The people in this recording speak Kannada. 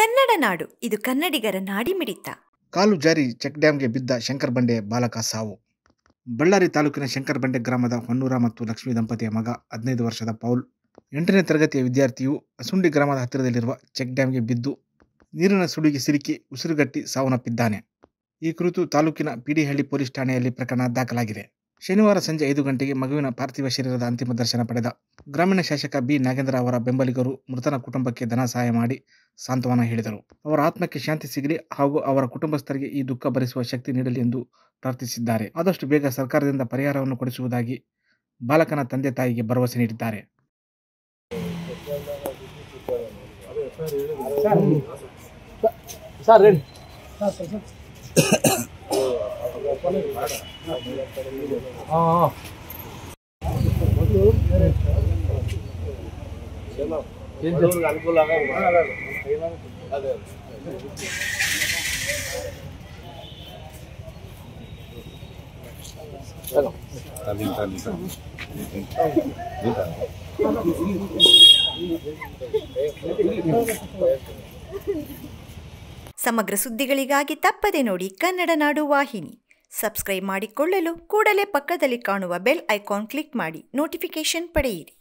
ಕನ್ನಡ ನಾಡು, ಇದು ಕನ್ನಡಿಗರ ನಾಡಿಮಿಡಿತ. ಕಾಲು ಜಾರಿ ಚೆಕ್ ಡ್ಯಾಂಗೆ ಬಿದ್ದ ಶಂಕರ್ ಬಂಡೆ ಬಾಲಕ ಸಾವು. ಬಳ್ಳಾರಿ ತಾಲೂಕಿನ ಶಂಕರ್ ಬಂಡೆ ಗ್ರಾಮದ ಹೊನ್ನೂರ ಮತ್ತು ಲಕ್ಷ್ಮೀ ದಂಪತಿಯ ಮಗ 15 ವರ್ಷದ ಪೌಲ್ 8ನೇ ತರಗತಿಯ ವಿದ್ಯಾರ್ಥಿಯು ಅಸುಂಡಿ ಗ್ರಾಮದ ಹತ್ತಿರದಲ್ಲಿರುವ ಚೆಕ್ ಡ್ಯಾಂಗೆ ಬಿದ್ದು ನೀರಿನ ಸುಳಿಗೆ ಸಿಲುಕಿ ಉಸಿರುಗಟ್ಟಿ ಸಾವನ್ನಪ್ಪಿದ್ದಾನೆ. ಈ ಕುರಿತು ತಾಲೂಕಿನ ಪಿಡಿಹಳ್ಳಿ ಪೊಲೀಸ್ ಠಾಣೆಯಲ್ಲಿ ಪ್ರಕರಣ ದಾಖಲಾಗಿದೆ. ಶನಿವಾರ ಸಂಜೆ 5 ಗಂಟೆಗೆ ಮಗುವಿನ ಪಾರ್ಥಿವ ಶರೀರದ ಅಂತಿಮ ದರ್ಶನ ಪಡೆದ ಗ್ರಾಮೀಣ ಶಾಸಕ ಬಿ. ನಾಗೇಂದ್ರ ಅವರ ಬೆಂಬಲಿಗರು ಮೃತನ ಕುಟುಂಬಕ್ಕೆ ಧನ ಸಹಾಯ ಮಾಡಿ ಸಾಂತ್ವನ ಹೇಳಿದರು. ಅವರ ಆತ್ಮಕ್ಕೆ ಶಾಂತಿ ಸಿಗಲಿ ಹಾಗೂ ಅವರ ಕುಟುಂಬಸ್ಥರಿಗೆ ಈ ದುಃಖ ಭರಿಸುವ ಶಕ್ತಿ ನೀಡಲಿ ಎಂದು ಪ್ರಾರ್ಥಿಸಿದ್ದಾರೆ. ಆದಷ್ಟು ಬೇಗ ಸರ್ಕಾರದಿಂದ ಪರಿಹಾರವನ್ನು ಕೊಡಿಸುವುದಾಗಿ ಬಾಲಕನ ತಂದೆ ತಾಯಿಗೆ ಭರವಸೆ ನೀಡಿದ್ದಾರೆ. ಸಮಗ್ರ ಸುದ್ದಿಗಳಿಗಾಗಿ ತಪ್ಪದೆ ನೋಡಿ ಕನ್ನಡ ನಾಡು ವಾಹಿನಿ. ಸಬ್ಸ್ಕ್ರೈಬ್ ಮಾಡಿಕೊಳ್ಳಲು ಕೂಡಲೇ ಪಕ್ಕದಲ್ಲಿ ಕಾಣುವ ಬೆಲ್ ಐಕಾನ್ ಕ್ಲಿಕ್ ಮಾಡಿ ನೋಟಿಫಿಕೇಶನ್ ಪಡೆಯಿರಿ.